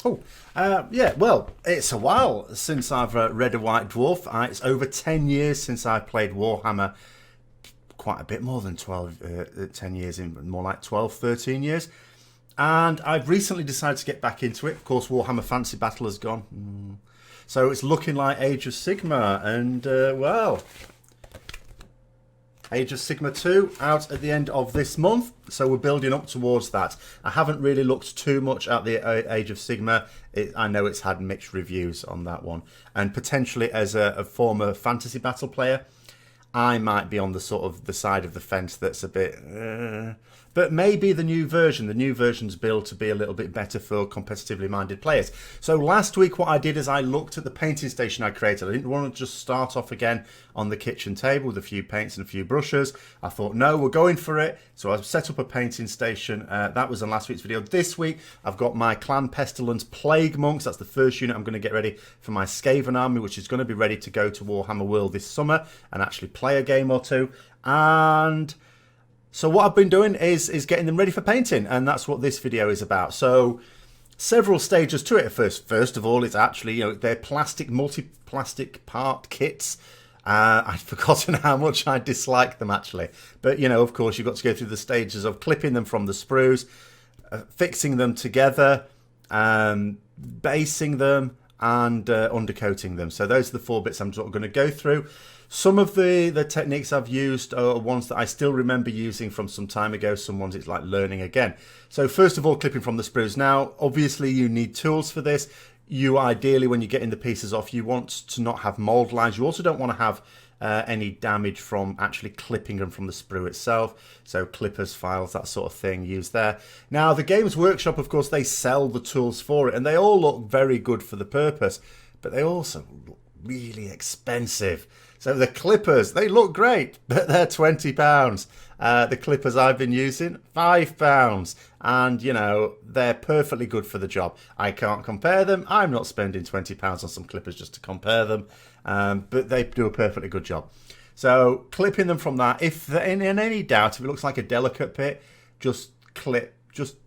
Oh, yeah, well, it's a while since I've read a White Dwarf. It's over 10 years since I played Warhammer. Quite a bit more than 10 years, more like 12, 13 years. And I've recently decided to get back into it. Of course, Warhammer Fantasy Battle has gone. So it's looking like Age of Sigmar. And, well, Age of Sigmar 2 out at the end of this month. So we're building up towards that. I haven't really looked too much at the Age of Sigmar. I know it's had mixed reviews on that one. And potentially as a former Fantasy Battle player, I might be on the sort of the side of the fence that's a bit... But maybe the new version's built to be a little bit better for competitively minded players. So last week what I did is I looked at the painting station I created. I didn't want to just start off again on the kitchen table with a few paints and a few brushes. I thought, no, we're going for it. So I set up a painting station. That was in last week's video. This week I've got my Clan Pestilens Plague Monks. That's the first unit I'm going to get ready for my Skaven army, which is going to be ready to go to Warhammer World this summer and actually play a game or two. And... so what I've been doing is getting them ready for painting, and that's what this video is about. So several stages to it. First of all, it's actually, they're plastic, multi-plastic part kits. I'd forgotten how much I dislike them actually. But, of course, you've got to go through the stages of clipping them from the sprues, fixing them together, basing them, and undercoating them. So those are the 4 bits I'm sort of going to go through. Some of the techniques I've used are ones that I still remember using from some time ago. Some ones it's like learning again. So first of all, clipping from the sprues. Now, obviously you need tools for this. You ideally, when you're getting the pieces off, you want to not have mold lines. You also don't want to have any damage from actually clipping them from the sprue itself. So clippers, files, that sort of thing used there. Now, the Games Workshop, of course, they sell the tools for it, and they all look very good for the purpose, but they also look really expensive. So the clippers, they look great, but they're £20. The clippers I've been using, £5. And, they're perfectly good for the job. I can't compare them. I'm not spending £20 on some clippers just to compare them. But they do a perfectly good job. So clipping them from that. If in any doubt, if it looks like a delicate bit, just clip. Just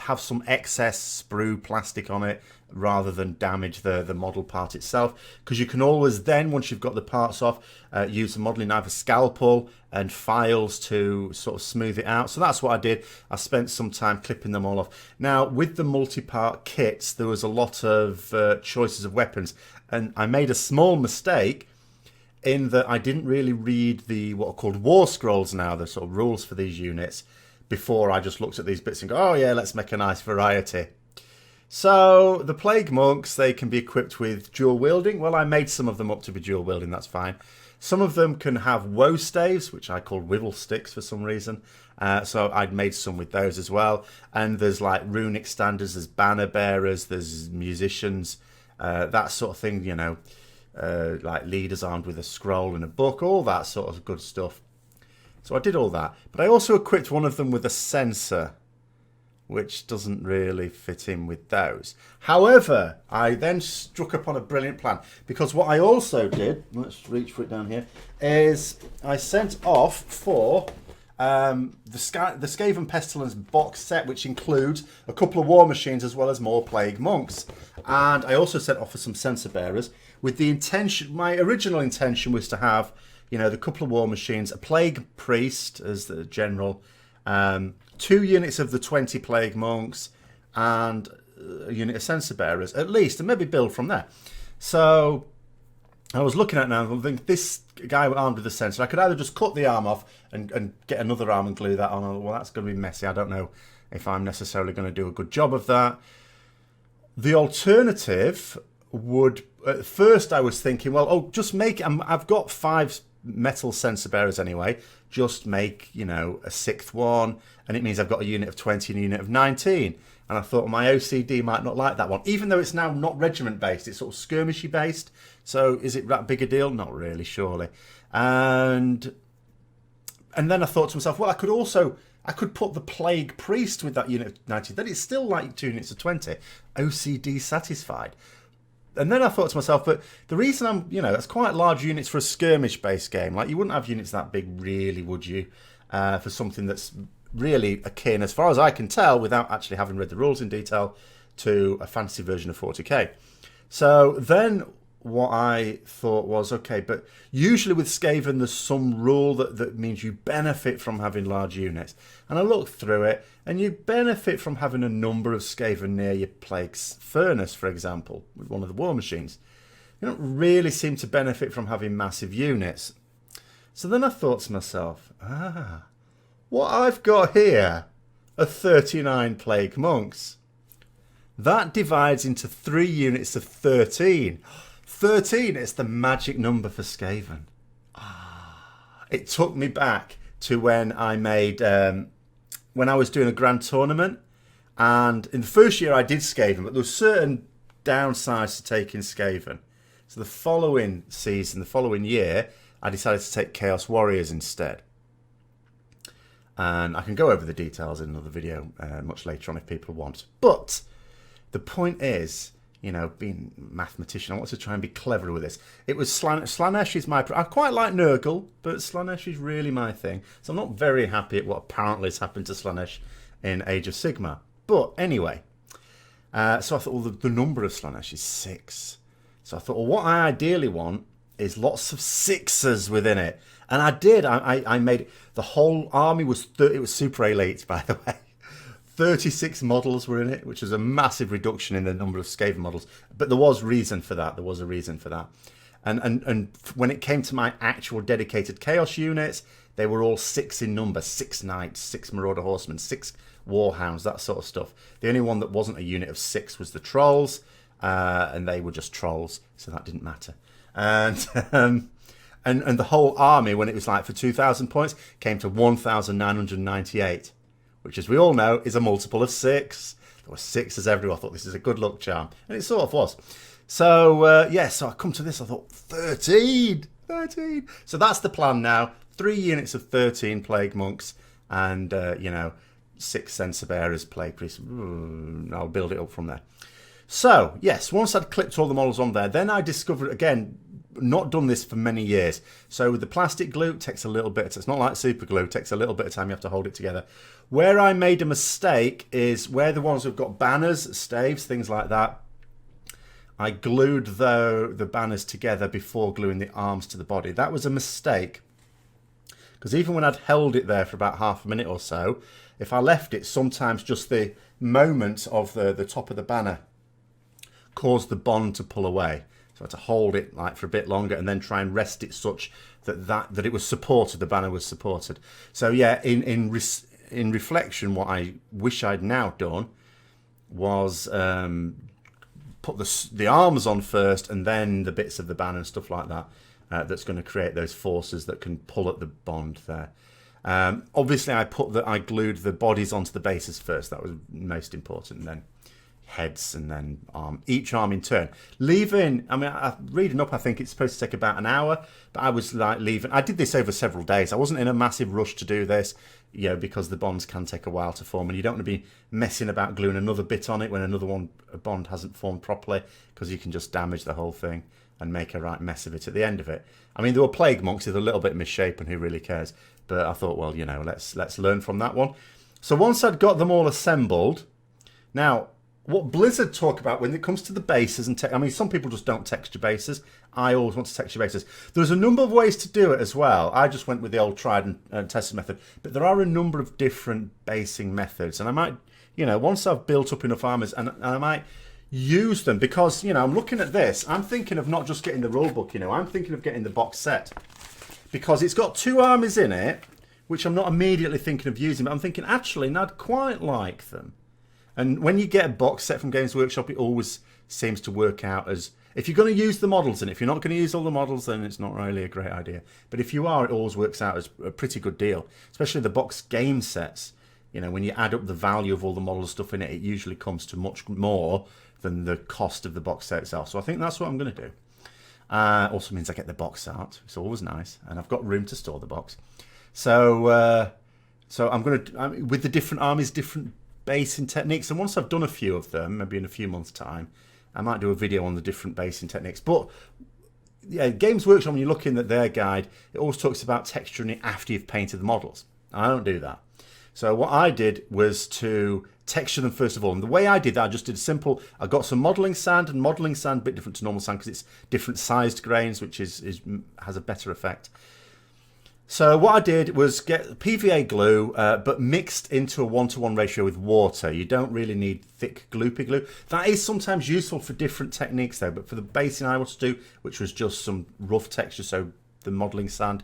have some excess sprue plastic on it rather than damage the model part itself, because you can always then, once you've got the parts off, use the modelling knife, a scalpel and files to sort of smooth it out. So that's what I did. I spent some time clipping them all off. Now, with the multi-part kits, there was a lot of choices of weapons, and I made a small mistake in that I didn't really read what are called war scrolls now, the sort of rules for these units, before I just looked at these bits and go, oh yeah, let's make a nice variety. So the Plague Monks, they can be equipped with dual wielding. Well, I made some of them up to be dual wielding, that's fine. Some of them can have woe staves, which I call wivel sticks for some reason. So I'd made some with those as well. And there's like runic standards, there's banner bearers, there's musicians, that sort of thing, like leaders armed with a scroll and a book, all that sort of good stuff. So I did all that. But I also equipped one of them with a sensor, which doesn't really fit in with those. However, I then struck upon a brilliant plan, because what I also did, let's reach for it down here, is I sent off for the Skaven Pestilens box set, which includes a couple of war machines as well as more Plague Monks. And I also sent off for some sensor bearers with the intention, my original intention was to have, the couple of war machines, a Plague Priest as the general, 2 units of the 20 Plague Monks, and a unit of sensor bearers, at least, and maybe build from there. So I was looking at it now and thinking, this guy armed with a sensor, I could either just cut the arm off and get another arm and glue that on. Well, that's going to be messy. I don't know if I'm necessarily going to do a good job of that. The alternative would, at first I was thinking, well, just make, I've got 5 metal sensor bearers anyway, just make, a 6th one, and it means I've got a unit of 20 and a unit of 19. And I thought my OCD might not like that one, even though it's now not regiment based, it's sort of skirmishy based. So is it that big a deal? Not really, surely. And then I thought to myself, well, I could put the Plague Priest with that unit of 19. Then it's still like 2 units of 20. OCD satisfied. And then I thought to myself, but the reason that's quite large units for a skirmish-based game. Like, you wouldn't have units that big, really, would you? For something that's really akin, as far as I can tell, without actually having read the rules in detail, to a fantasy version of 40k. So then what I thought was, okay, but usually with Skaven there's some rule that means you benefit from having large units. And I looked through it, and you benefit from having a number of Skaven near your Plague's Furnace, for example, with one of the war machines. You don't really seem to benefit from having massive units. So then I thought to myself, what I've got here are 39 Plague Monks. That divides into 3 units of 13. 13 is the magic number for Skaven. It took me back to when I made, when I was doing a grand tournament. And in the first year I did Skaven, but there were certain downsides to taking Skaven. So the following season, the following year, I decided to take Chaos Warriors instead. And I can go over the details in another video much later on if people want. But the point is, you know, being a mathematician, I want to try and be clever with this. It was Slaanesh is my... I quite like Nurgle, but Slaanesh is really my thing. So I'm not very happy at what apparently has happened to Slaanesh in Age of Sigmar. But anyway, so I thought, well, the number of Slaanesh is 6. So I thought, well, what I ideally want is lots of 6s within it. And I did. I made it. The whole army was... It was super elite, by the way. 36 models were in it, which was a massive reduction in the number of Skaven models. But there was reason for that. There was a reason for that. And when it came to my actual dedicated Chaos units, they were all 6 in number. 6 Knights, 6 Marauder Horsemen, 6 Warhounds, that sort of stuff. The only one that wasn't a unit of 6 was the Trolls. And they were just Trolls, so that didn't matter. And the whole army, when it was like for 2,000 points, came to 1,998. Which, as we all know, is a multiple of 6. There were 6s everywhere. I thought this is a good luck charm. And it sort of was. So, so I come to this. I thought, 13! 13! So that's the plan now. 3 units of 13 Plague Monks and, 6 Censer Bearers, Plague Priests. I'll build it up from there. So, yes, once I'd clipped all the models on there, then I discovered, again, not done this for many years. So with the plastic glue, it takes a little bit. It's not like super glue. It takes a little bit of time. You have to hold it together. Where I made a mistake is where the ones who've got banners, staves, things like that. I glued the banners together before gluing the arms to the body. That was a mistake. Because even when I'd held it there for about half a minute or so, if I left it, sometimes just the moment of the top of the banner caused the bond to pull away. So I had to hold it like for a bit longer and then try and rest it such that it was supported, the banner was supported. So yeah, in reflection, what I wish I'd now done was put the arms on first and then the bits of the banner and stuff like that. That's going to create those forces that can pull at the bond there. Obviously, I glued the bodies onto the bases first. That was most important. And then heads and then each arm in turn. Reading up, I think it's supposed to take about an hour, but I was like leaving. I did this over several days. I wasn't in a massive rush to do this, because the bonds can take a while to form, and you don't want to be messing about gluing another bit on it when a bond hasn't formed properly, because you can just damage the whole thing and make a right mess of it at the end of it. I mean, there were Plague Monks with a little bit misshapen, who really cares? But I thought, well, let's learn from that one. So once I'd got them all assembled, now, what Blizzard talk about when it comes to the bases and some people just don't texture bases. I always want to texture bases. There's a number of ways to do it as well. I just went with the old tried and tested method, but there are a number of different basing methods, and I might, once I've built up enough armies, and I might use them because I'm looking at this. I'm thinking of not just getting the rulebook. I'm thinking of getting the box set because it's got 2 armies in it, which I'm not immediately thinking of using, but I'm thinking actually, I'd quite like them. And when you get a box set from Games Workshop, it always seems to work out as... If you're going to use the models, and if you're not going to use all the models, then it's not really a great idea. But if you are, it always works out as a pretty good deal. Especially the box game sets. When you add up the value of all the model stuff in it, it usually comes to much more than the cost of the box set itself. So I think that's what I'm going to do. Also means I get the box art. It's always nice. And I've got room to store the box. So I'm going to... with the different armies, different basing techniques, and once I've done a few of them, maybe in a few months' time, I might do a video on the different basing techniques. But yeah, Games Workshop, when you're looking at their guide, it always talks about texturing it after you've painted the models. I don't do that. So what I did was to texture them first of all. And the way I did that, I just did simple. I got some modelling sand, and modelling sand a bit different to normal sand because it's different sized grains, which has a better effect. So what I did was get PVA glue, but mixed into a 1-to-1 ratio with water. You don't really need thick gloopy glue. That is sometimes useful for different techniques though, but for the basing I wanted to do, which was just some rough texture, so the modelling sand,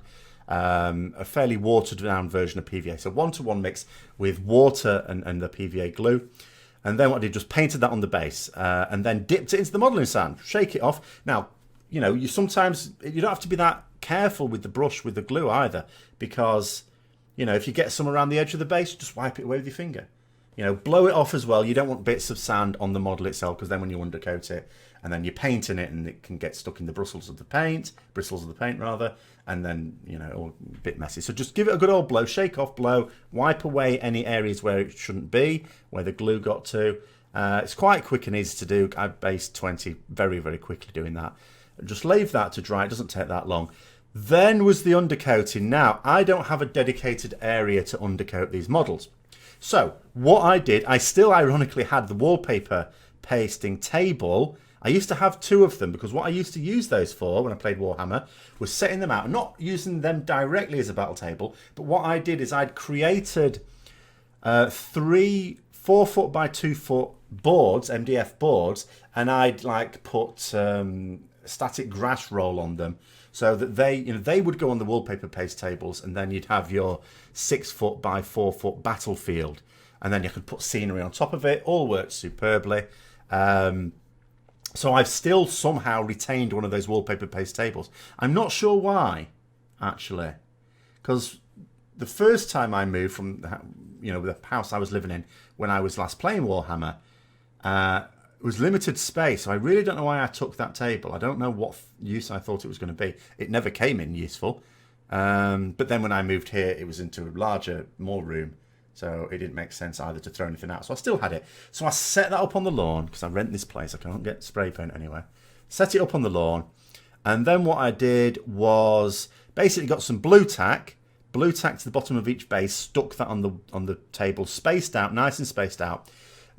a fairly watered down version of PVA. So 1-to-1 mix with water and the PVA glue. And then what I did, just painted that on the base, and then dipped it into the modelling sand, shake it off. Now, you know, you don't have to be that careful with the brush with the glue either, because, you know, if you get some around the edge of the base, just wipe it away with your finger. You know, blow it off as well. You don't want bits of sand on the model itself, because then when you undercoat it and then you're painting it, and it can get stuck in the bristles of the paint, and then, you know, all a bit messy. So just give it a good old blow, shake off, blow, wipe away any areas where it shouldn't be, where the glue got to. It's quite quick and easy to do. I based 20 very, very quickly doing that. Just leave that to dry. It doesn't take that long. Then was the undercoating. Now, I don't have a dedicated area to undercoat these models. So what I did, I still ironically had the wallpaper pasting table. I used to have 2 of them, because what I used to use those for when I played Warhammer was setting them out, not using them directly as a battle table, but what I did is I'd created 3 4-foot by 2-foot boards, MDF boards, and I'd like put static grass roll on them, so that they would go on the wallpaper paste tables, and then you'd have your 6-foot by 4-foot battlefield, and then you could put scenery on top of it. All worked superbly. So I've still somehow retained one of those wallpaper paste tables. I'm not sure why, actually, because the first time I moved from the house I was living in when I was last playing Warhammer, it was limited space, so I really don't know why I took that table. I don't know what use I thought it was going to be. It never came in useful. But then when I moved here, it was into a larger, more room, so it didn't make sense either to throw anything out. So I still had it. So I set that up on the lawn, because I rent this place. I can't get spray paint anywhere. Set it up on the lawn. And then what I did was basically got some blue tack to the bottom of each base, stuck that on the table, spaced out, nice and spaced out.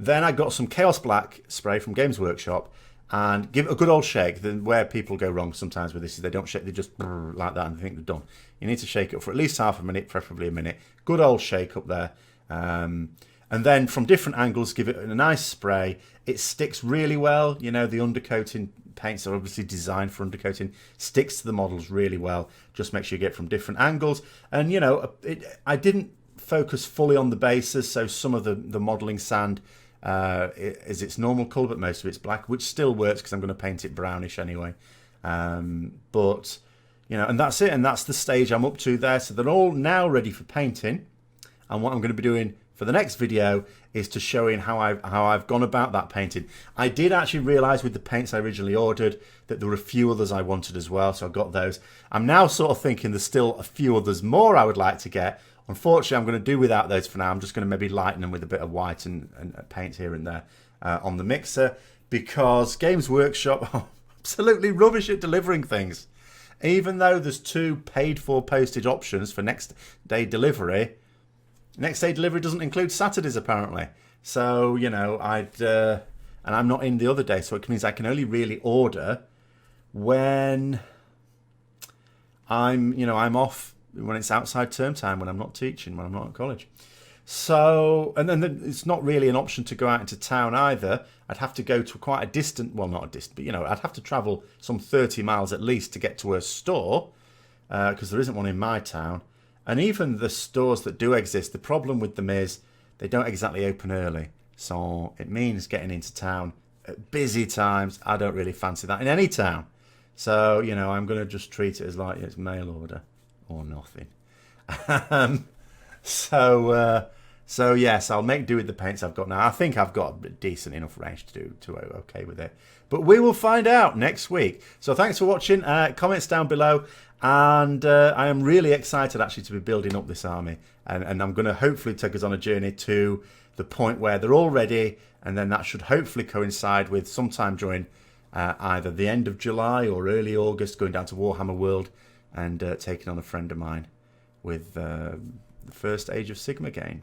Then I got some Chaos Black spray from Games Workshop and give it a good old shake. Then where people go wrong sometimes with this is they don't shake, they just like that and they think they're done. You need to shake it up for at least half a minute, preferably a minute. Good old shake up there. And then from different angles, give it a nice spray. It sticks really well. You know, the undercoating paints are obviously designed for undercoating. Sticks to the models really well. Just make sure you get it from different angles. And, you know, I didn't focus fully on the bases, so some of the modelling sand is its normal colour, but most of it's black, which still works because I'm going to paint it brownish anyway. But, you know, and that's it. And that's the stage I'm up to there. So they're all now ready for painting. And what I'm going to be doing for the next video is to showing how I've gone about that painting. I did actually realise with the paints I originally ordered that there were a few others I wanted as well, so I got those. I'm now sort of thinking there's still a few others more I would like to get. Unfortunately, I'm going to do without those for now. I'm just going to maybe lighten them with a bit of white and paint here and there on the mixer, because Games Workshop are absolutely rubbish at delivering things. Even though there's 2 paid-for postage options for next day delivery, next day delivery doesn't include Saturdays apparently. So, you know, and I'm not in the other day, so it means I can only really order when I'm off, when it's outside term time, when I'm not teaching, when I'm not at college. So, and then it's not really an option to go out into town either. I'd have to go to quite a distant, well, not a distant, but, you know, I'd have to travel some 30 miles at least to get to a store, because there isn't one in my town. And even the stores that do exist, the problem with them is they don't exactly open early. So it means getting into town at busy times. I don't really fancy that in any town. So, you know, I'm going to just treat it as like it's mail order or nothing. So yes, I'll make do with the paints I've got now. I think I've got a decent enough range to do okay with it. But we will find out next week. So thanks for watching. Comments down below. And I am really excited actually to be building up this army. And I'm going to hopefully take us on a journey to the point where they're all ready. And then that should hopefully coincide with sometime during either the end of July or early August, going down to Warhammer World and taking on a friend of mine with the first Age of Sigmar game.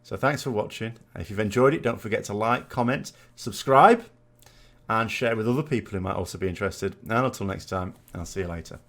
So thanks for watching. And if you've enjoyed it, don't forget to like, comment, subscribe, and share with other people who might also be interested. And until next time, I'll see you later.